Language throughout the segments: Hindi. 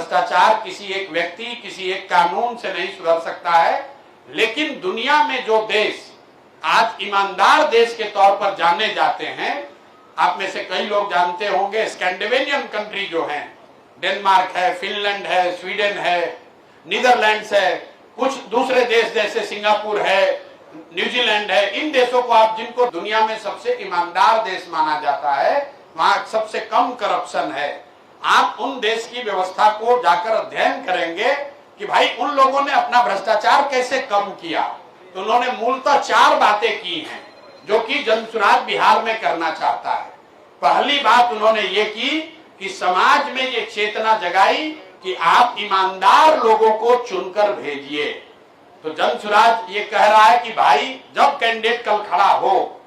भ्रष्टाचार किसी एक व्यक्ति, किसी एक कानून से नहीं सुधर सकता है। लेकिन दुनिया में जो देश आज ईमानदार देश के तौर पर जाने जाते हैं, आप में से कई लोग जानते होंगे, स्कैंडिनेवियन कंट्री जो हैं, डेनमार्क है, फिनलैंड है, स्वीडन है, नीदरलैंड्स है, कुछ दूसरे देश जैसे सिंगापुर है, न्यूजीलैंड है, इन देशों को आप जिनको दुनिया में सबसे ईमानदार देश माना जाता है, वहां सबसे कम करप्शन है। आप उन देश की व्यवस्था को जाकर अध्ययन करेंगे कि भाई उन लोगों ने अपना भ्रष्टाचार कैसे कम किया। तो उन्होंने मूलतः 4 बातें की हैं जो कि जनसुराज बिहार में करना चाहता है। पहली बात उन्होंने ये की कि समाज में ये चेतना जगाई कि आप ईमानदार लोगों को चुनकर भेजिए। तो जनसुराज ये कह रहा है कि भाई जब कैंडिडेट कल खड़ा हो,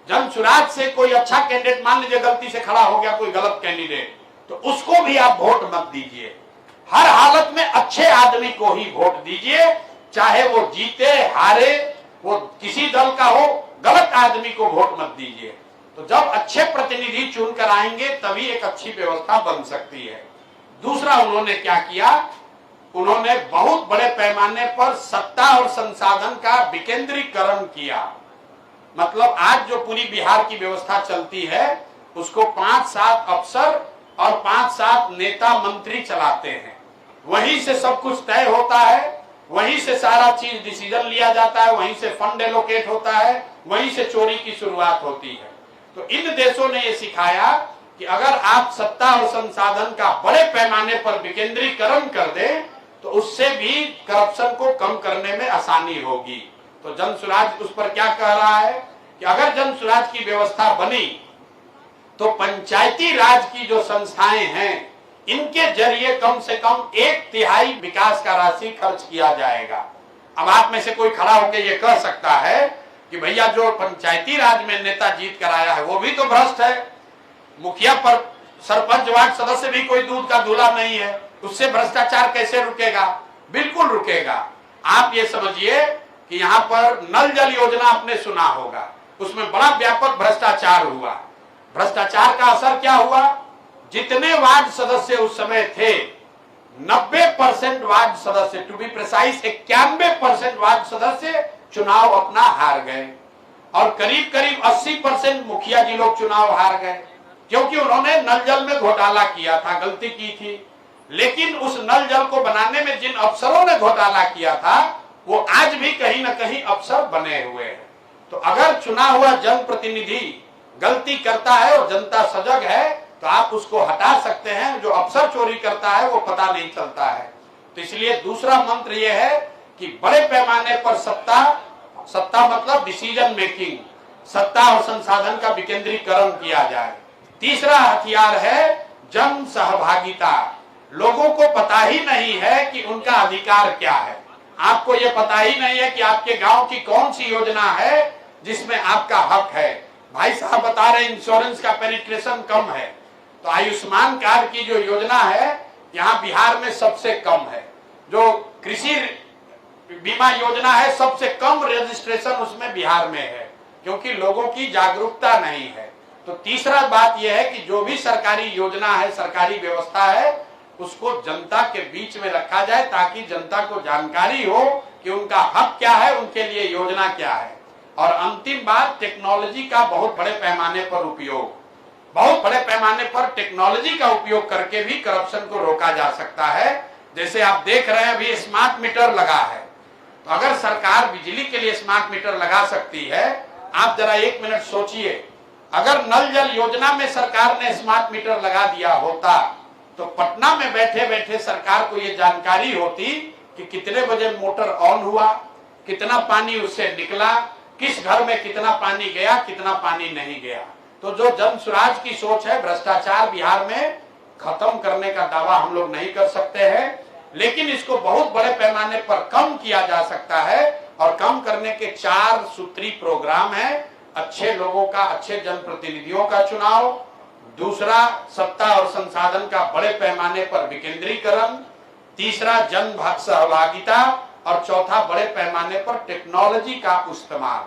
जनसुराज से कोई अच्छा कैंडिडेट, मान लीजिए गलती से खड़ा हो गया कोई गलत कैंडिडेट, तो उसको भी आप वोट मत दीजिए। हर हालत में अच्छे आदमी को ही वोट दीजिए, चाहे वो जीते हारे, वो किसी दल का हो, गलत आदमी को वोट मत दीजिए। तो जब अच्छे प्रतिनिधि चुनकर आएंगे तभी एक अच्छी व्यवस्था बन सकती है। दूसरा उन्होंने क्या किया, उन्होंने बहुत बड़े पैमाने पर सत्ता और संसाधन का विकेंद्रीकरण किया। मतलब आज जो पूरी बिहार की व्यवस्था चलती है उसको 5-7 अफसर और 5-7 नेता मंत्री चलाते हैं। वहीं से सब कुछ तय होता है, वहीं से सारा चीज डिसीजन लिया जाता है, वहीं से फंड एलोकेट होता है, वहीं से चोरी की शुरुआत होती है। तो इन देशों ने यह सिखाया कि अगर आप सत्ता और संसाधन का बड़े पैमाने पर विकेंद्रीकरण कर दें तो उससे भी करप्शन को कम करने में आसानी होगी। तो जनसुराज उस पर क्या कह रहा है कि अगर जनसुराज की व्यवस्था बनी तो पंचायती राज की जो संस्थाएं हैं इनके जरिए कम से कम 1/3 विकास का राशि खर्च किया जाएगा। अब आप में से कोई खड़ा होकर ये कह सकता है कि भैया जो पंचायती राज में नेता जीत कर आया है वो भी तो भ्रष्ट है, मुखिया पर सरपंच वार्ड सदस्य भी कोई दूध का दूल्हा नहीं है, उससे भ्रष्टाचार कैसे रुकेगा? बिल्कुल रुकेगा। आप ये समझिए कि यहाँ पर नल जल योजना आपने सुना होगा, उसमें बड़ा व्यापक भ्रष्टाचार हुआ। भ्रष्टाचार का असर क्या हुआ, जितने वार्ड सदस्य उस समय थे 90% वार्ड सदस्य, टू बी प्रिसाइज 91% वार्ड सदस्य चुनाव अपना हार गए और करीब करीब 80% मुखिया जी लोग चुनाव हार गए, क्योंकि उन्होंने नल जल में घोटाला किया था, गलती की थी। लेकिन उस नल जल को बनाने में जिन अफसरों ने घोटाला किया था वो आज भी कहीं ना कहीं अफसर बने हुए हैं। तो अगर चुना हुआ जनप्रतिनिधि गलती करता है और जनता सजग है तो आप उसको हटा सकते हैं। जो अफसर चोरी करता है वो पता नहीं चलता है। तो इसलिए दूसरा मंत्र यह है कि बड़े पैमाने पर सत्ता मतलब डिसीजन मेकिंग, सत्ता और संसाधन का विकेंद्रीकरण किया जाए। तीसरा हथियार है जन सहभागिता। लोगों को पता ही नहीं है कि उनका अधिकार क्या है। आपको यह पता ही नहीं है कि आपके गांव की कौन सी योजना है जिसमें आपका हक है। भाई साहब बता रहे इंश्योरेंस का पेनिट्रेशन कम है, तो आयुष्मान कार्ड की जो योजना है यहाँ बिहार में सबसे कम है। जो कृषि बीमा योजना है सबसे कम रजिस्ट्रेशन उसमें बिहार में है, क्योंकि लोगों की जागरूकता नहीं है। तो तीसरा बात यह है कि जो भी सरकारी योजना है, सरकारी व्यवस्था है, उसको जनता के बीच में रखा जाए ताकि जनता को जानकारी हो कि उनका हक क्या है, उनके लिए योजना क्या है। और अंतिम बात, टेक्नोलॉजी का बहुत बड़े पैमाने पर उपयोग, बहुत बड़े पैमाने पर टेक्नोलॉजी का उपयोग करके भी करप्शन को रोका जा सकता है। जैसे आप देख रहे हैं अभी स्मार्ट मीटर लगा है, तो अगर सरकार बिजली के लिए स्मार्ट मीटर लगा सकती है, आप जरा 1 मिनट सोचिए, अगर नल जल योजना में सरकार ने स्मार्ट मीटर लगा दिया होता तो पटना में बैठे बैठे सरकार को यह जानकारी होती कि कितने बजे मोटर ऑन हुआ, कितना पानी उससे निकला, किस घर में कितना पानी गया, कितना पानी नहीं गया। तो जो जनसुराज की सोच है, भ्रष्टाचार बिहार में खत्म करने का दावा हम लोग नहीं कर सकते हैं, लेकिन इसको बहुत बड़े पैमाने पर कम किया जा सकता है। और कम करने के 4 सूत्री प्रोग्राम है। अच्छे लोगों का, अच्छे जनप्रतिनिधियों का चुनाव, दूसरा सत्ता और संसाधन का बड़े पैमाने पर विकेंद्रीकरण, तीसरा जन सहभागिता और चौथा बड़े पैमाने पर टेक्नोलॉजी का इस्तेमाल।